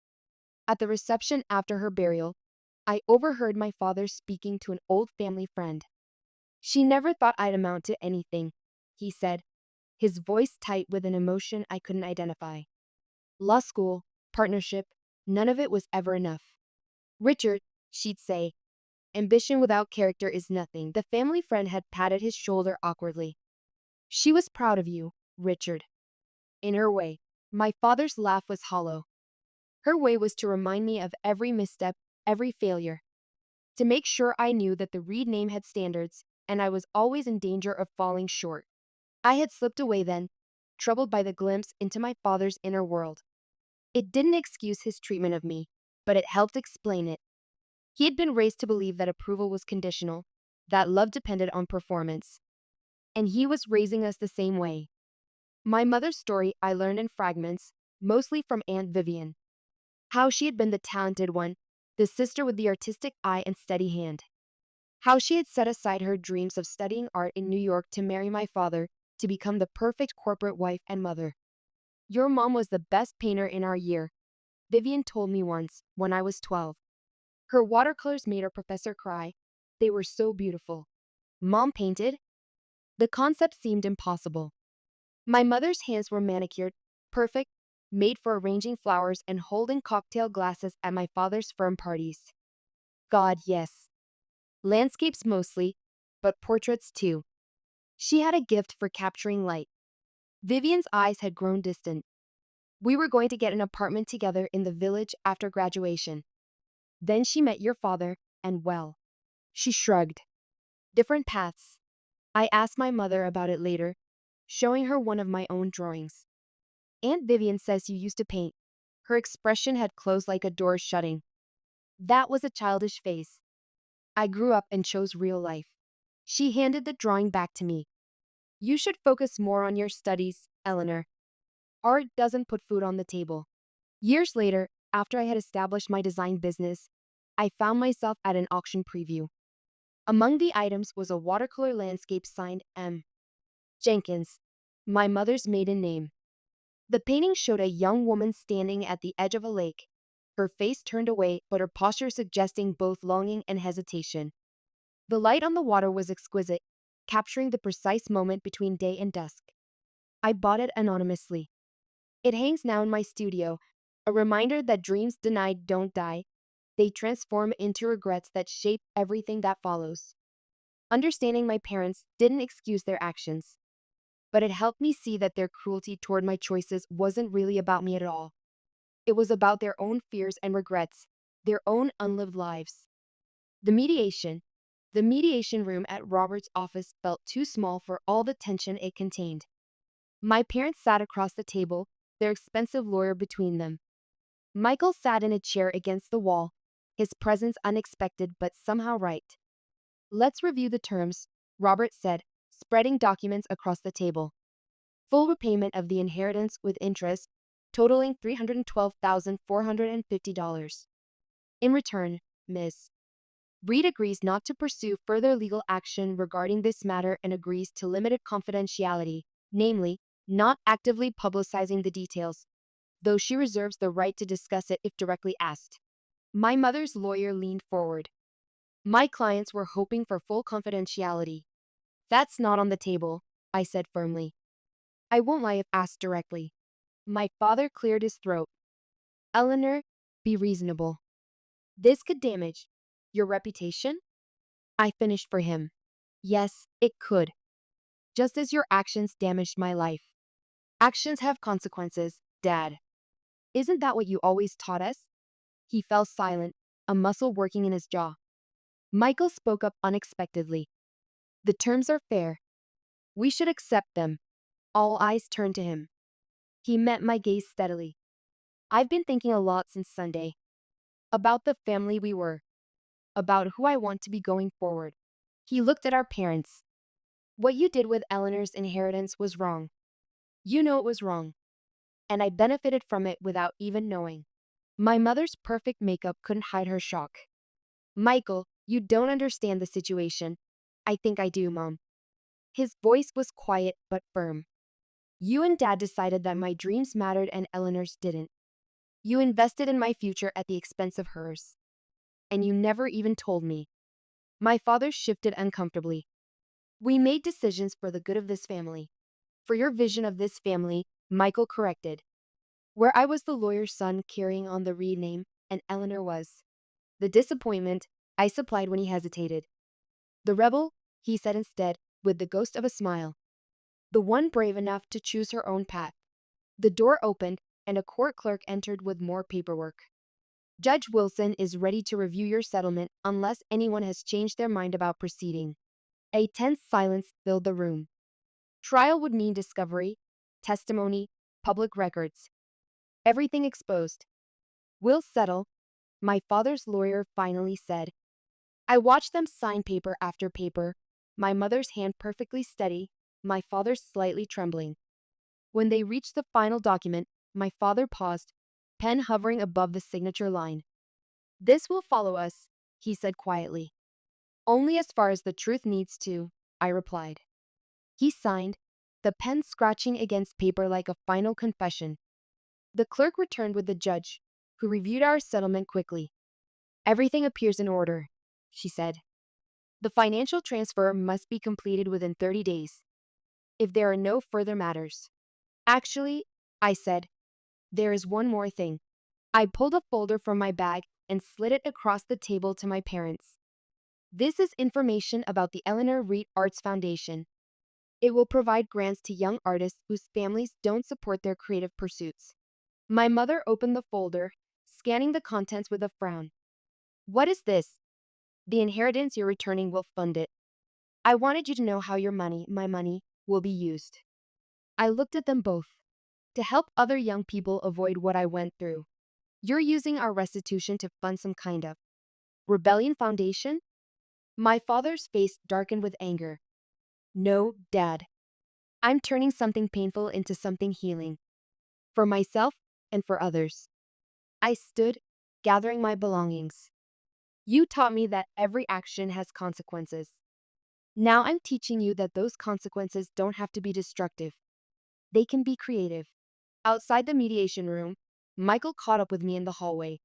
At the reception after her burial, I overheard my father speaking to an old family friend. She never thought I'd amount to anything, he said, his voice tight with an emotion I couldn't identify. Law school, partnership, none of it was ever enough. Richard, she'd say, ambition without character is nothing. The family friend had patted his shoulder awkwardly. She was proud of you, Richard. In her way. My father's laugh was hollow. Her way was to remind me of every misstep, every failure. To make sure I knew that the Reed name had standards, and I was always in danger of falling short. I had slipped away then, troubled by the glimpse into my father's inner world. It didn't excuse his treatment of me, but it helped explain it. He had been raised to believe that approval was conditional, that love depended on performance. And he was raising us the same way. My mother's story I learned in fragments, mostly from Aunt Vivian. How she had been the talented one, the sister with the artistic eye and steady hand. How she had set aside her dreams of studying art in New York to marry my father, to become the perfect corporate wife and mother. Your mom was the best painter in our year, Vivian told me once, when I was 12. Her watercolors made our professor cry. They were so beautiful. Mom painted? The concept seemed impossible. My mother's hands were manicured, perfect, made for arranging flowers and holding cocktail glasses at my father's firm parties. God, yes. Landscapes mostly, but portraits too. She had a gift for capturing light. Vivian's eyes had grown distant. We were going to get an apartment together in the village after graduation. Then she met your father, and well. She shrugged. Different paths. I asked my mother about it later, showing her one of my own drawings. Aunt Vivian says you used to paint. Her expression had closed like a door shutting. That was a childish face. I grew up and chose real life. She handed the drawing back to me. You should focus more on your studies, Eleanor. Art doesn't put food on the table. Years later, after I had established my design business, I found myself at an auction preview. Among the items was a watercolor landscape signed M. Jenkins, my mother's maiden name. The painting showed a young woman standing at the edge of a lake, her face turned away but her posture suggesting both longing and hesitation. The light on the water was exquisite, capturing the precise moment between day and dusk. I bought it anonymously. It hangs now in my studio, a reminder that dreams denied don't die. They transform into regrets that shape everything that follows. Understanding my parents didn't excuse their actions, but it helped me see that their cruelty toward my choices wasn't really about me at all. It was about their own fears and regrets, their own unlived lives. The mediation. The mediation room at Robert's office felt too small for all the tension it contained. My parents sat across the table, their expensive lawyer between them. Michael sat in a chair against the wall, his presence unexpected but somehow right. Let's review the terms, Robert said, spreading documents across the table. Full repayment of the inheritance with interest, totaling $312,450. In return, Ms. Reed agrees not to pursue further legal action regarding this matter and agrees to limited confidentiality, namely, not actively publicizing the details, though she reserves the right to discuss it if directly asked. My mother's lawyer leaned forward. My clients were hoping for full confidentiality. That's not on the table, I said firmly. I won't lie if asked directly. My father cleared his throat. Eleanor, be reasonable. This could damage your reputation? I finished for him. Yes, it could. Just as your actions damaged my life. Actions have consequences, Dad. Isn't that what you always taught us? He fell silent, a muscle working in his jaw. Michael spoke up unexpectedly. The terms are fair. We should accept them. All eyes turned to him. He met my gaze steadily. I've been thinking a lot since Sunday. About the family we were. About who I want to be going forward. He looked at our parents. What you did with Eleanor's inheritance was wrong. You know it was wrong. And I benefited from it without even knowing. My mother's perfect makeup couldn't hide her shock. Michael, you don't understand the situation. I think I do, Mom. His voice was quiet but firm. You and Dad decided that my dreams mattered and Eleanor's didn't. You invested in my future at the expense of hers. And you never even told me. My father shifted uncomfortably. We made decisions for the good of this family. For your vision of this family, Michael corrected. Where I was the lawyer's son carrying on the Reed name, and Eleanor was. The disappointment, I supplied when he hesitated. The rebel, he said instead, with the ghost of a smile. the one brave enough to choose her own path. The door opened, and a court clerk entered with more paperwork. Judge Wilson is ready to review your settlement unless anyone has changed their mind about proceeding. A tense silence filled the room. Trial would mean discovery, testimony, public records. Everything exposed. We'll settle, my father's lawyer finally said. I watched them sign paper after paper, my mother's hand perfectly steady, my father's slightly trembling. When they reached the final document, my father paused, pen hovering above the signature line. This will follow us, he said quietly. Only as far as the truth needs to, I replied. He signed, the pen scratching against paper like a final confession. The clerk returned with the judge, who reviewed our settlement quickly. Everything appears in order, she said. The financial transfer must be completed within 30 days, if there are no further matters. Actually, I said, there is one more thing. I pulled a folder from my bag and slid it across the table to my parents. This is information about the Eleanor Reed Arts Foundation. It will provide grants to young artists whose families don't support their creative pursuits. My mother opened the folder, scanning the contents with a frown. What is this? The inheritance you're returning will fund it. I wanted you to know how your money, my money, will be used. I looked at them both. To help other young people avoid what I went through. You're using our restitution to fund some kind of rebellion foundation? My father's face darkened with anger. No, Dad. I'm turning something painful into something healing. For myself and for others. I stood, gathering my belongings. You taught me that every action has consequences. Now I'm teaching you that those consequences don't have to be destructive. They can be creative. Outside the mediation room, Michael caught up with me in the hallway.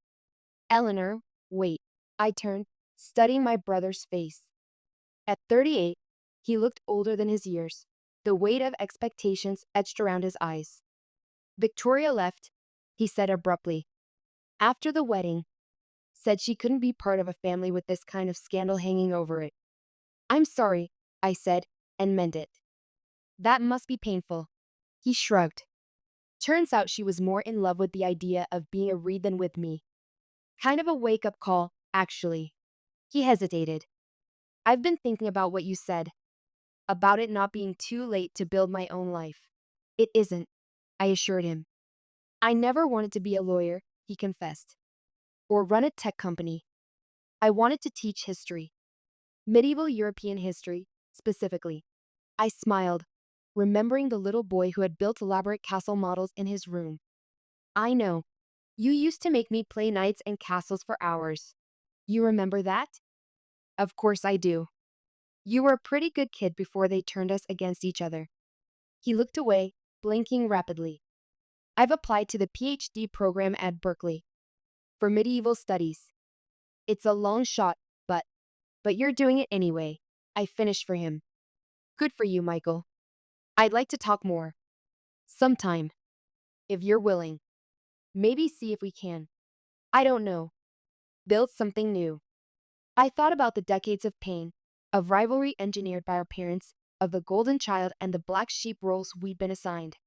Eleanor, wait. I turned, studying my brother's face. At 38, he looked older than his years, the weight of expectations etched around his eyes. Victoria left, he said abruptly. After the wedding, said she couldn't be part of a family with this kind of scandal hanging over it. I'm sorry, I said, and meant it. That must be painful. He shrugged. Turns out she was more in love with the idea of being a Reed than with me. Kind of a wake-up call, actually. He hesitated. I've been thinking about what you said. About it not being too late to build my own life. It isn't, I assured him. I never wanted to be a lawyer, he confessed. Or run a tech company. I wanted to teach history. Medieval European history, specifically. I smiled, remembering the little boy who had built elaborate castle models in his room. I know. You used to make me play knights and castles for hours. You remember that? Of course I do. You were a pretty good kid before they turned us against each other. He looked away, blinking rapidly. I've applied to the PhD program at Berkeley. For medieval studies. It's a long shot, but you're doing it anyway. I finished for him. Good for you, Michael. I'd like to talk more. Sometime. If you're willing. Maybe see if we can. I don't know. Build something new. I thought about the decades of pain, of rivalry engineered by our parents, of the golden child and the black sheep roles we'd been assigned.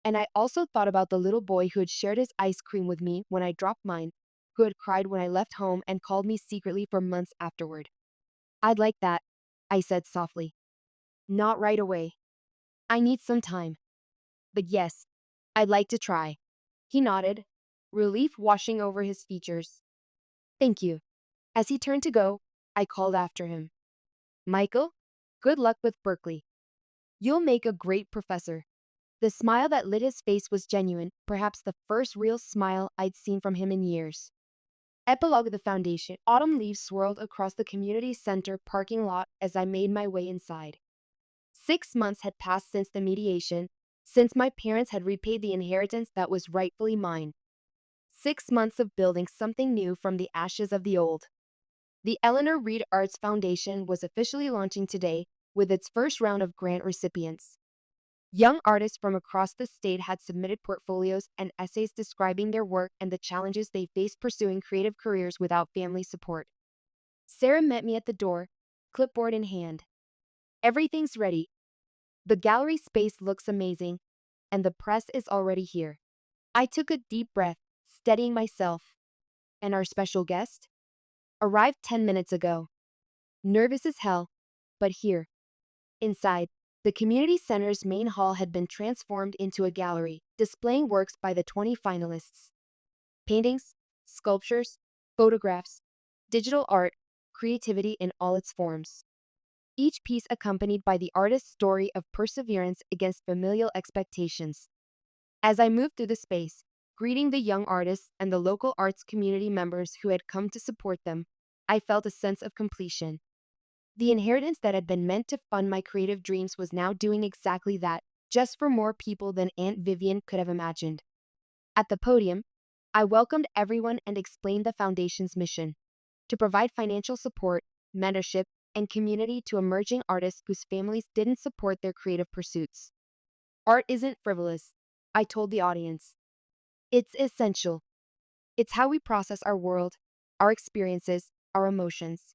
And I also thought about the little boy who had shared his ice cream with me when I dropped mine, who had cried when I left home and called me secretly for months afterward. I'd like that, I said softly. Not right away. I need some time. But yes, I'd like to try. He nodded, relief washing over his features. Thank you. As he turned to go, I called after him. Michael, good luck with Berkeley. You'll make a great professor. The smile that lit his face was genuine, perhaps the first real smile I'd seen from him in years. Epilogue of the Foundation. Autumn leaves swirled across the community center parking lot as I made my way inside. 6 months had passed since the mediation, since my parents had repaid the inheritance that was rightfully mine. 6 months of building something new from the ashes of the old. The Eleanor Reed Arts Foundation was officially launching today with its first round of grant recipients. Young artists from across the state had submitted portfolios and essays describing their work and the challenges they faced pursuing creative careers without family support. Sarah met me at the door, clipboard in hand. Everything's ready. The gallery space looks amazing, and the press is already here. I took a deep breath, steadying myself. And our special guest? Arrived 10 minutes ago. Nervous as hell, but here. Inside, the community center's main hall had been transformed into a gallery, displaying works by the 20 finalists. Paintings, sculptures, photographs, digital art, creativity in all its forms. Each piece accompanied by the artist's story of perseverance against familial expectations. As I moved through the space, greeting the young artists and the local arts community members who had come to support them, I felt a sense of completion. The inheritance that had been meant to fund my creative dreams was now doing exactly that, just for more people than Aunt Vivian could have imagined. At the podium, I welcomed everyone and explained the Foundation's mission to provide financial support, mentorship, and community to emerging artists whose families didn't support their creative pursuits. Art isn't frivolous, I told the audience. It's essential. It's how we process our world, our experiences, our emotions.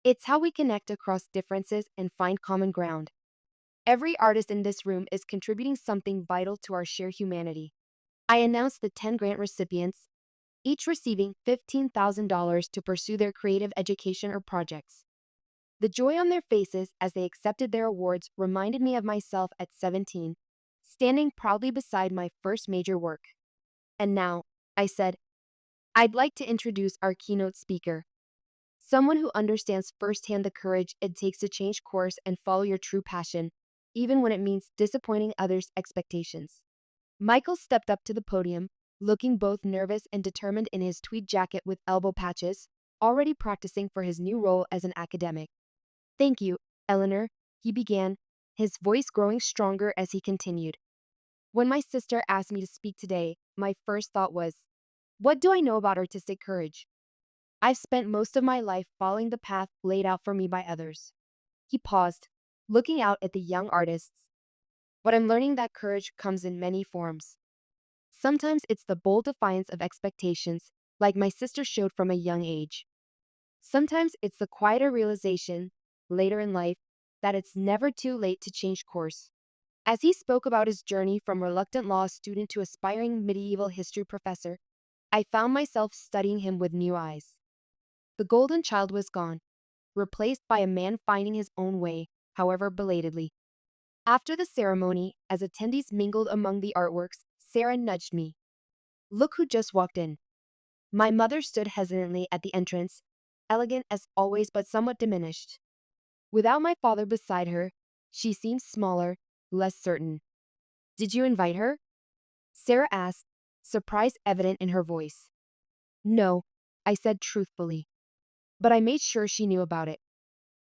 It's how we connect across differences and find common ground. Every artist in this room is contributing something vital to our shared humanity. I announced the 10 grant recipients, each receiving $15,000 to pursue their creative education or projects. The joy on their faces as they accepted their awards reminded me of myself at 17, standing proudly beside my first major work. And now, I said, I'd like to introduce our keynote speaker. Someone who understands firsthand the courage it takes to change course and follow your true passion, even when it means disappointing others' expectations. Michael stepped up to the podium, looking both nervous and determined in his tweed jacket with elbow patches, already practicing for his new role as an academic. Thank you, Eleanor, he began, his voice growing stronger as he continued. When my sister asked me to speak today, my first thought was, what do I know about artistic courage? I've spent most of my life following the path laid out for me by others. He paused, looking out at the young artists. But I'm learning that courage comes in many forms. Sometimes it's the bold defiance of expectations, like my sister showed from a young age. Sometimes it's the quieter realization, later in life, that it's never too late to change course. As he spoke about his journey from reluctant law student to aspiring medieval history professor, I found myself studying him with new eyes. The golden child was gone, replaced by a man finding his own way, however belatedly. After the ceremony, as attendees mingled among the artworks, Sarah nudged me. Look who just walked in. My mother stood hesitantly at the entrance, elegant as always but somewhat diminished. Without my father beside her, she seemed smaller, less certain. Did you invite her? Sarah asked, surprise evident in her voice. No, I said truthfully. But I made sure she knew about it.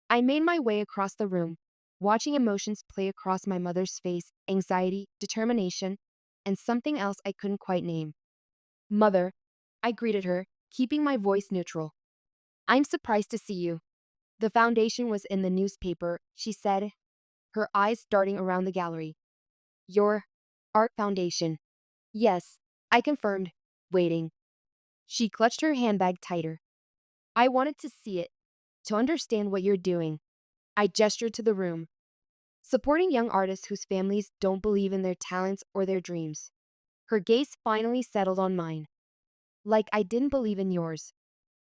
I made my way across the room, watching emotions play across my mother's face, anxiety, determination, and something else I couldn't quite name. Mother, I greeted her, keeping my voice neutral. I'm surprised to see you. The foundation was in the newspaper, she said, her eyes darting around the gallery. Your art foundation. Yes, I confirmed, waiting. She clutched her handbag tighter. I wanted to see it, to understand what you're doing. I gestured to the room. Supporting young artists whose families don't believe in their talents or their dreams. Her gaze finally settled on mine. Like I didn't believe in yours.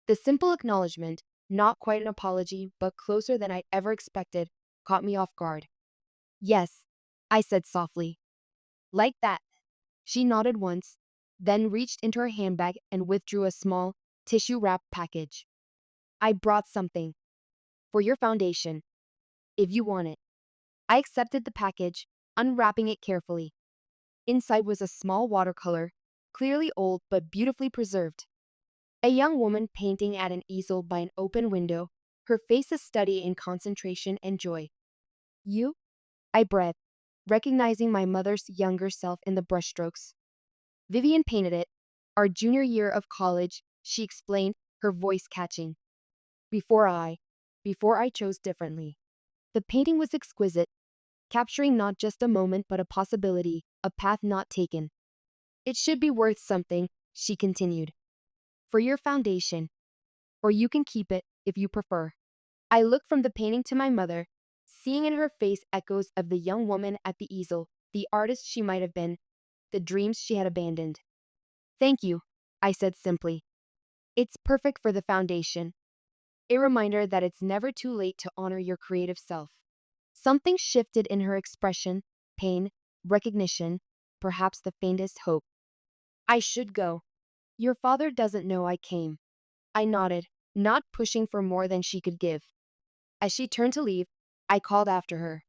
The simple acknowledgement, not quite an apology, but closer than I'd ever expected, caught me off guard. Yes, I said softly. Like that. She nodded once, then reached into her handbag and withdrew a small, tissue-wrapped package. I brought something. For your foundation. If you want it. I accepted the package, unwrapping it carefully. Inside was a small watercolor, clearly old but beautifully preserved. A young woman painting at an easel by an open window, her face a study in concentration and joy. You? I breathed, recognizing my mother's younger self in the brushstrokes. Vivian painted it, our junior year of college, she explained, her voice catching. Before I chose differently. The painting was exquisite, capturing not just a moment but a possibility, a path not taken. It should be worth something, she continued. For your foundation. Or you can keep it, if you prefer. I looked from the painting to my mother, seeing in her face echoes of the young woman at the easel, the artist she might have been, the dreams she had abandoned. Thank you, I said simply. It's perfect for the foundation, a reminder that it's never too late to honor your creative self. Something shifted in her expression, pain, recognition, perhaps the faintest hope. I should go. Your father doesn't know I came. I nodded, not pushing for more than she could give. As she turned to leave, I called after her.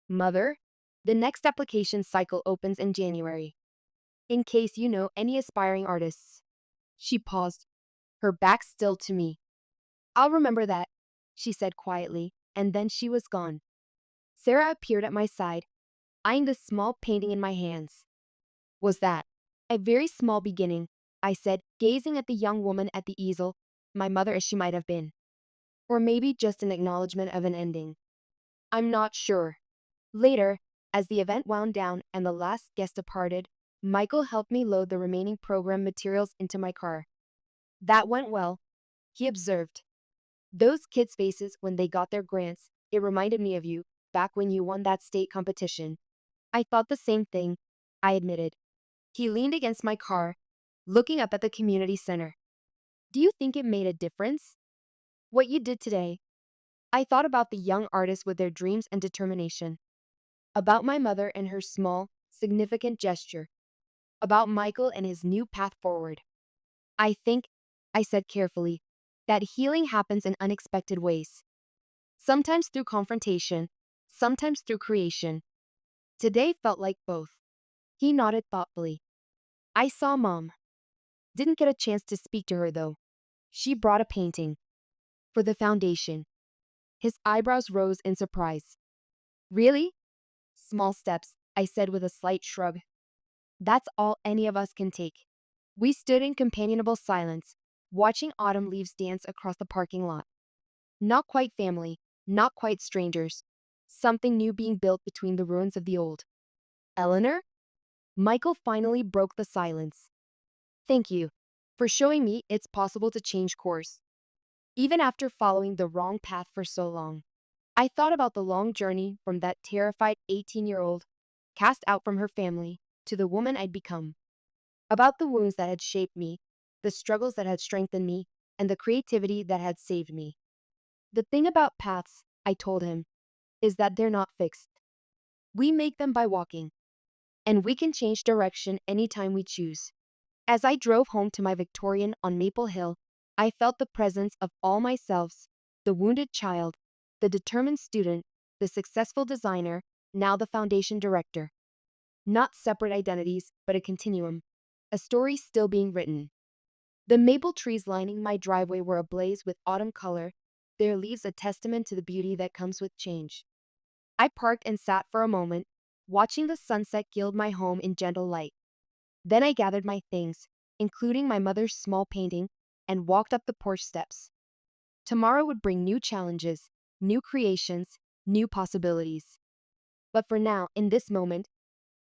Mother, the next application cycle opens in January. In case you know any aspiring artists. She paused, her back still to me. I'll remember that, she said quietly, and then she was gone. Sarah appeared at my side, eyeing the small painting in my hands. Was that a very small beginning? I said, gazing at the young woman at the easel, my mother as she might have been. Or maybe just an acknowledgement of an ending. I'm not sure. Later, as the event wound down and the last guest departed, Michael helped me load the remaining program materials into my car. That went well, he observed. Those kids' faces when they got their grants, it reminded me of you, back when you won that state competition. I thought the same thing, I admitted. He leaned against my car, looking up at the community center. Do you think it made a difference? What you did today? I thought about the young artists with their dreams and determination. About my mother and her small, significant gesture. About Michael and his new path forward. I think, I said carefully, that healing happens in unexpected ways. Sometimes through confrontation, sometimes through creation. Today felt like both. He nodded thoughtfully. I saw Mom. Didn't get a chance to speak to her though. She brought a painting. For the foundation. His eyebrows rose in surprise. Really? Small steps, I said with a slight shrug. That's all any of us can take. We stood in companionable silence, watching autumn leaves dance across the parking lot. Not quite family, not quite strangers. Something new being built between the ruins of the old. Eleanor? Michael finally broke the silence. Thank you for showing me it's possible to change course, even after following the wrong path for so long. I thought about the long journey from that terrified 18-year-old, cast out from her family, to the woman I'd become. About the wounds that had shaped me, the struggles that had strengthened me, and the creativity that had saved me. The thing about paths, I told him, is that they're not fixed. We make them by walking, and we can change direction anytime we choose. As I drove home to my Victorian on Maple Hill, I felt the presence of all my selves, the wounded child, the determined student, the successful designer, now the foundation director. Not separate identities, but a continuum, a story still being written. The maple trees lining my driveway were ablaze with autumn color, their leaves a testament to the beauty that comes with change. I parked and sat for a moment, watching the sunset gild my home in gentle light. Then I gathered my things, including my mother's small painting, and walked up the porch steps. Tomorrow would bring new challenges, new creations, new possibilities. But for now, in this moment,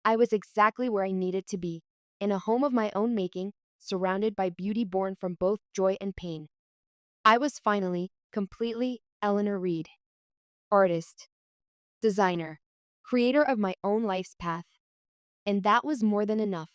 I was exactly where I needed to be, in a home of my own making, surrounded by beauty born from both joy and pain. I was finally, completely Eleanor Reed. Artist, designer, creator of my own life's path. And that was more than enough.